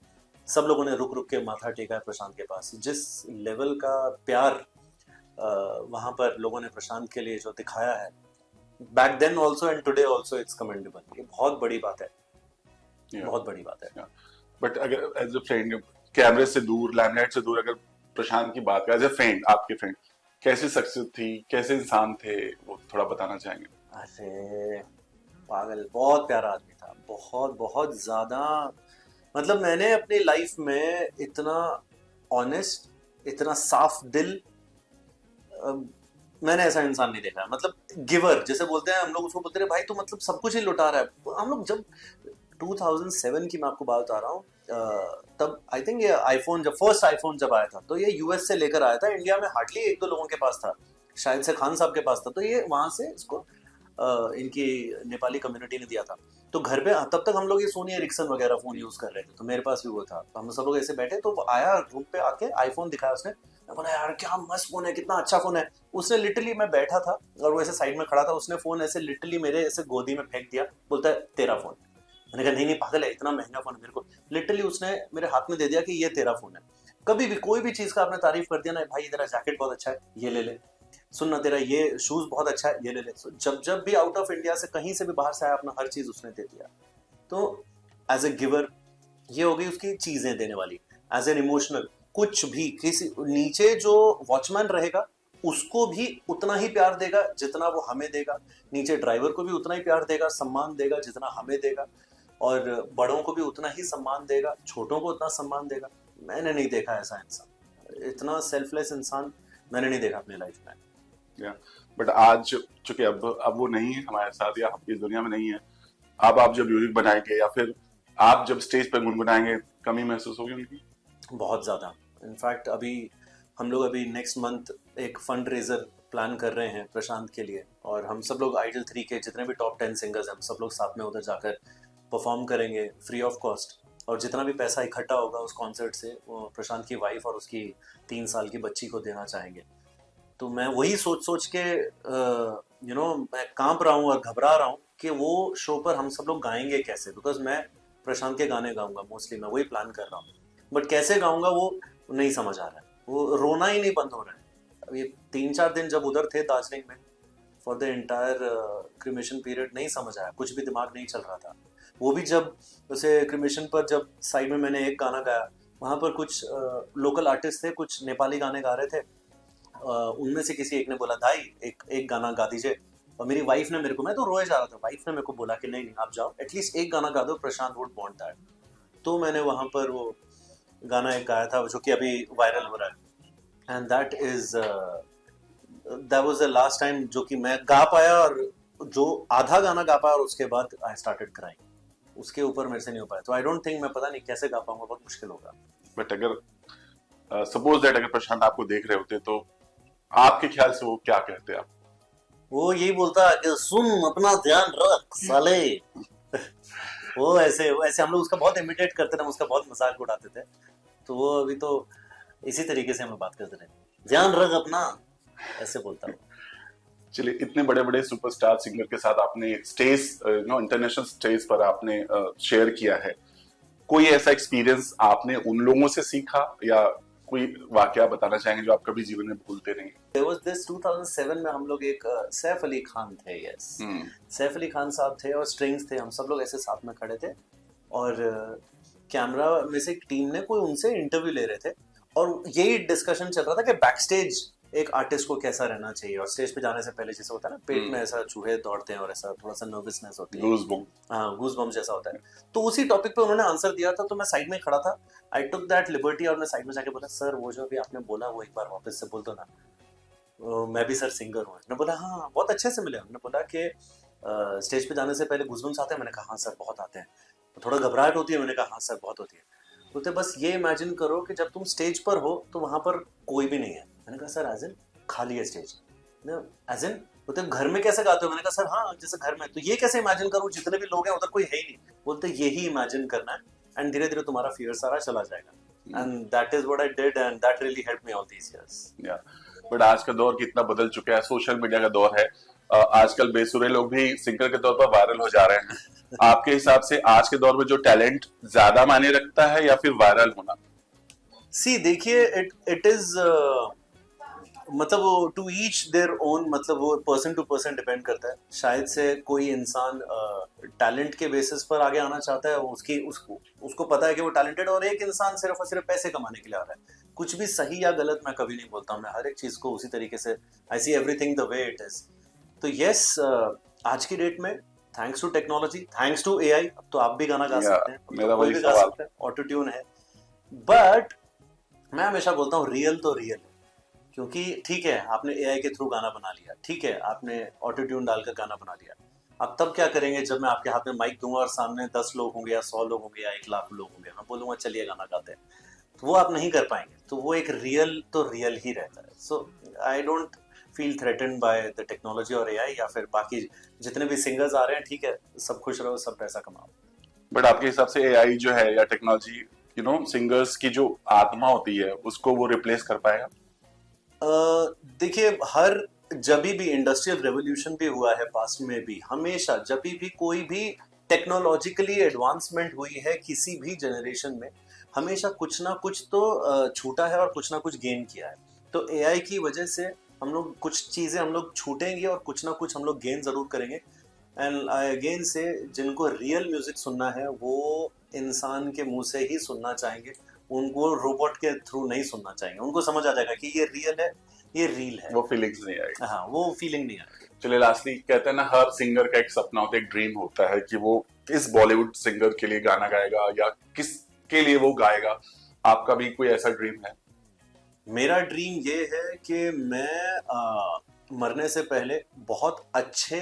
[SPEAKER 5] सब लोगों ने रुक रुक के माथा टेका है प्रशांत के पास। जिस लेवल का प्यार वहां पर लोगों ने प्रशांत के लिए जो दिखाया है, back then also and today also, it's commendable. ये बहुत बड़ी बात है, बहुत बड़ी बात है।
[SPEAKER 6] बट अगर एज अ फ्रेंड, कैमरे से दूर, लाइमलाइट से दूर, अगर प्रशांत की बात करें एज अ फ्रेंड, आपके फ्रेंड कैसी शख्सियत थी, कैसे इंसान थे, वो थोड़ा बताना चाहेंगे?
[SPEAKER 5] अरे पागल, बहुत प्यारा आदमी था, बहुत ज्यादा। मतलब मैंने अपनी लाइफ में इतना ऑनेस्ट, इतना साफ दिल, मैंने ऐसा इंसान नहीं देखा। मतलब गिवर जैसे बोलते हैं हम लोग, उसको बोलते रहे भाई तू मतलब सब कुछ ही लुटा रहा है। हम लोग जब 2007 की मैं आपको बात बता रहा हूँ, तब आई थिंक ये आईफोन, जब फर्स्ट आईफोन जब आया था, तो ये यूएस से लेकर आया था। इंडिया में हार्डली 1-2 लोगों के पास था, शायद से खान साहब के पास था। तो ये वहां से इसको इनकी नेपाली कम्युनिटी ने दिया था। तो घर पे तब तक हम लोग ये सोनी एरिक्सन वगैरह फोन यूज कर रहे थे, तो मेरे पास भी वो था। तो हम सब लोग ऐसे बैठे, तो वो आया रूम पे आके आईफोन दिखाया उसने। मैं बोला यार क्या मस्त फोन है, कितना अच्छा फोन है। उसने लिटरली, मैं बैठा था और वो ऐसे साइड में खड़ा था, उसने फोन ऐसे लिटरली मेरे ऐसे गोदी में फेंक दिया, बोलता है तेरा फोन। मैंने कहा नहीं नहीं पागल है, इतना महंगा फोन है मेरे को। लिटरली उसने मेरे हाथ में दे दिया कि ये तेरा फोन है। कभी भी कोई भी चीज का आपने तारीफ कर दिया ना, भाई तेरा जैकेट बहुत अच्छा है, ये ले ले। सुन ना, तेरा ये शूज बहुत अच्छा है, ये ले ले। जब जब भी आउट ऑफ इंडिया से कहीं से भी बाहर से आया, अपना हर चीज उसने दे दिया। तो एज ए गिवर ये हो गई उसकी चीजें देने वाली। एज एन इमोशनल, कुछ भी किसी नीचे जो वॉचमैन रहेगा उसको भी उतना ही प्यार देगा जितना वो हमें देगा, नीचे ड्राइवर को भी उतना ही प्यार देगा, सम्मान देगा जितना हमें देगा, और बड़ों को भी उतना ही सम्मान देगा, छोटों को उतना सम्मान देगा। मैंने नहीं देखा ऐसा इंसान, इतना सेल्फलेस इंसान मैंने नहीं देखा अपनी लाइफ में।
[SPEAKER 6] बट आज चूंकि अब वो नहीं है हमारे साथ, या इस दुनिया में नहीं है, अब आप जब म्यूजिक बनाएंगे या फिर आप जब स्टेज पर गुनगुनाएंगे, कमी महसूस होगी उनकी?
[SPEAKER 5] बहुत ज्यादा। इनफैक्ट हम लोग अभी नेक्स्ट मंथ एक फंड रेजर प्लान कर रहे हैं प्रशांत के लिए, और हम सब लोग आइडल 3 के जितने भी टॉप 10 सिंगर्स हैं, हम सब लोग साथ में उधर जाकर परफॉर्म करेंगे फ्री ऑफ कॉस्ट। और जितना भी पैसा इकट्ठा होगा उस कॉन्सर्ट से, वो प्रशांत की वाइफ और उसकी 3 साल की बच्ची को देना चाहेंगे। तो मैं वही सोच के मैं कांप रहा हूँ और घबरा रहा हूँ कि वो शो पर हम सब लोग गाएंगे कैसे, बिकॉज मैं प्रशांत के गाने गाऊंगा मोस्टली, मैं वही प्लान कर रहा हूँ। बट कैसे गाऊंगा वो नहीं समझ आ रहा है, वो रोना ही नहीं बंद हो रहा है। अब ये 3-4 दिन जब उधर थे दार्जिलिंग में for the entire cremation period, नहीं समझ आया, कुछ भी दिमाग नहीं चल रहा था। वो भी जब उसे क्रिमेशन पर जब साइड में मैंने एक गाना गाया, वहाँ पर कुछ लोकल आर्टिस्ट थे, कुछ नेपाली गाने गा रहे थे। उनमें से किसी एक ने बोला भाई एक गाना गा दीजिए, और मेरी वाइफ ने मेरे को, मैं तो रोए जा रहा था, वाइफ ने मेरे को बोला कि नहीं आप जाओ, एटलीस्ट एक गाना गा दो, प्रशांत वुड वांट दैट। तो मैंने वहाँ पर वो गाना एक गाया था जो कि अभी वायरल हो रहा है, and that was the last time जो कि मैं गा पाया, और जो आधा गाना गा पाया, और उसके बाद आई स्टार्टेड क्राइंग। उसके ऊपर मेरे से नहीं हो पाया। तो आई डोंट थिंक, मैं पता नहीं कैसे गा पाऊंगा, बहुत मुश्किल होगा।
[SPEAKER 6] बट अगर सपोज दैट अगर प्रशांत आपको देख रहे होते, तो आपके ख्याल से वो क्या कहते आप?
[SPEAKER 5] वो यही बोलता है कि सुन अपना ध्यान रख साले। वो ऐसे हम लोग उसका बहुत इमिटेट करते थे, उसका बहुत मजाक उड़ाते थे। तो वो अभी तो इसी तरीके से हमें बात करते रहे, ध्यान रख अपना, ऐसे बोलता है।
[SPEAKER 6] चलिए, इतने बड़े बड़े सुपरस्टार सिंगर के साथ आपने स्टेज इंटरनेशनल स्टेज पर आपने शेयर किया है, कोई ऐसा एक्सपीरियंस आपने उन लोगों से सीखा, या कोई वाकया बताना चाहेंगे जो आप कभी जीवन में भूलते नहीं?
[SPEAKER 5] There was this 2007 में हम लोग एक सैफ अली खान थे, यस सैफ अली खान साहब थे और स्ट्रिंग्स थे, हम सब लोग ऐसे साथ में खड़े थे, और कैमरा में से एक टीम ने कोई उनसे इंटरव्यू ले रहे थे, और यही डिस्कशन चल रहा था कि बैक स्टेज एक आर्टिस्ट को कैसा रहना चाहिए, और स्टेज पे जाने से पहले जैसे होता है ना, पेट में ऐसा चूहे दौड़ते हैं और ऐसा थोड़ा सा नर्वसनेस होती है, गूज बम्स जैसा होता है। तो उसी टॉपिक पे उन्होंने आंसर दिया था, तो मैं साइड में खड़ा था, आई टुक दैट लिबर्टी, और मैं साइड में जाके बोला, सर वो जो अभी आपने बोला वो एक बार वापस से बोल दो ना, मैं भी सर सिंगर हूँ। उन्होंने बोला हाँ बहुत अच्छे से मिले। उन्होंने बोला कि स्टेज पे जाने से पहले गूज़बम्स आते हैं? मैंने कहा हाँ सर बहुत आते हैं। थोड़ा घबराहट होती है? मैंने कहा हाँ सर बहुत होती है। बोलते बस ये इमेजिन करो कि जब तुम स्टेज पर हो तो वहां पर कोई भी नहीं है। मैंने कहा सर एज इन खाली है स्टेज? एज इन बोलते घर में कैसे गाते हो? मैंने कहा सर हाँ जैसे घर में। तो ये कैसे इमेजिन करूँ, जितने भी लोग हैं उधर कोई है ही नहीं। बोलते यही इमेजिन करना है एंड धीरे धीरे तुम्हारा फियर सारा चला जाएगा। And that is what I did and that really helped me all these years.
[SPEAKER 6] But आज का दौर कितना बदल चुका है, सोशल मीडिया का दौर है। आजकल बेसुरे लोग भी सिंगर के तौर पर वायरल हो जा रहे हैं। आपके हिसाब से आज के दौर में जो टैलेंट ज्यादा मायने रखता है या फिर वायरल होना?
[SPEAKER 5] सी देखिए इट इज मतलब वो टू ईच देयर ओन, मतलब वो पर्सन टू पर्सन डिपेंड करता है। शायद से कोई इंसान टैलेंट के बेसिस पर आगे आना चाहता है, उसको पता है कि वो टैलेंटेड, और एक इंसान सिर्फ और सिर्फ पैसे कमाने के लिए आ रहा है। कुछ भी सही या गलत मैं कभी नहीं बोलता हूँ, मैं हर एक चीज को उसी तरीके से I see everything the way it is. तो यस आज की डेट में thanks to technology, thanks to AI, अब तो आप भी गाना गा सकते हैं, कोई भी गा सकता है, ऑटो ट्यून है। बट मैं हमेशा बोलता हूँ रियल तो रियल है, क्योंकि ठीक है आपने एआई के थ्रू गाना बना लिया, ठीक है आपने ऑटो ट्यून डालकर गाना बना लिया, अब तब क्या करेंगे जब मैं आपके हाथ में माइक दूंगा और सामने 10 लोग होंगे या 100 लोग होंगे या 1 लाख लोग होंगे, मैं बोलूंगा चलिए गाना गाते हैं, तो वो आप नहीं कर पाएंगे। तो वो एक रियल तो रियल ही रहता है। So I don't feel threatened by the technology और एआई, या फिर बाकी जितने भी सिंगर्स आ रहे हैं, ठीक है, सब खुश रहो, सब पैसा कमाओ।
[SPEAKER 6] बट आपके हिसाब से एआई जो है या टेक्नोलॉजी सिंगर्स की जो आत्मा होती है उसको वो रिप्लेस कर पाएगा?
[SPEAKER 5] देखिए, हर जब भी इंडस्ट्रियल रेवोल्यूशन भी हुआ है पास्ट में भी, हमेशा जब भी कोई भी टेक्नोलॉजिकली एडवांसमेंट हुई है किसी भी जनरेशन में, हमेशा कुछ ना कुछ तो छूटा है और कुछ ना कुछ गेन किया है। तो एआई की वजह से हम लोग कुछ चीजें हम लोग छूटेंगे और कुछ ना कुछ हम लोग गेन जरूर करेंगे। एंड आई अगेन से, जिनको रियल म्यूजिक सुनना है वो इंसान के मुंह से ही सुनना चाहेंगे, उनको रोबोट के थ्रू नहीं सुनना चाहेंगे। उनको समझ आ जाएगा कि ये रियल है, ये रील है,
[SPEAKER 6] वो फीलिंग्स नहीं आएगी।
[SPEAKER 5] हाँ, वो फीलिंग नहीं आएगी।
[SPEAKER 6] चलिए, लास्टली कहते हैं ना, हर सिंगर का एक सपना होता है, एक ड्रीम होता है कि वो किस बॉलीवुड सिंगर के लिए गाना गाएगा या किसके लिए वो गाएगा। आपका भी कोई ऐसा ड्रीम है?
[SPEAKER 5] मेरा ड्रीम ये है कि मैं मरने से पहले बहुत अच्छे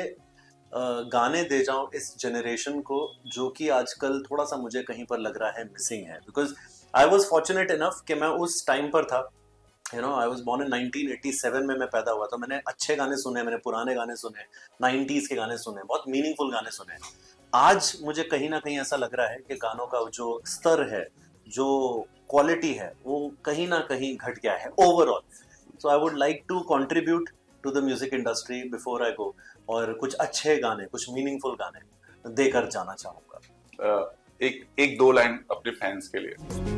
[SPEAKER 5] गाने दे जाऊं इस जनरेशन को, जो कि आजकल थोड़ा सा मुझे कहीं पर लग रहा है मिसिंग है। Because I was fortunate enough कि मैं उस टाइम पर था, आई वॉज बॉर्न इन 1987 में मैं पैदा हुआ था। मैंने अच्छे गाने सुने, मैंने पुराने गाने सुने, 90s के गाने सुने, बहुत मीनिंगफुल गाने सुने। आज मुझे कहीं ना कहीं ऐसा लग रहा है कि गानों का जो स्तर है, जो क्वालिटी है, वो कहीं ना कहीं घट गया है overall. So I would like to contribute to the music industry before I go, और कुछ अच्छे गाने, कुछ मीनिंगफुल गाने देकर जाना चाहूंगा।
[SPEAKER 6] एक दो लाइन अपने फैंस के लिए।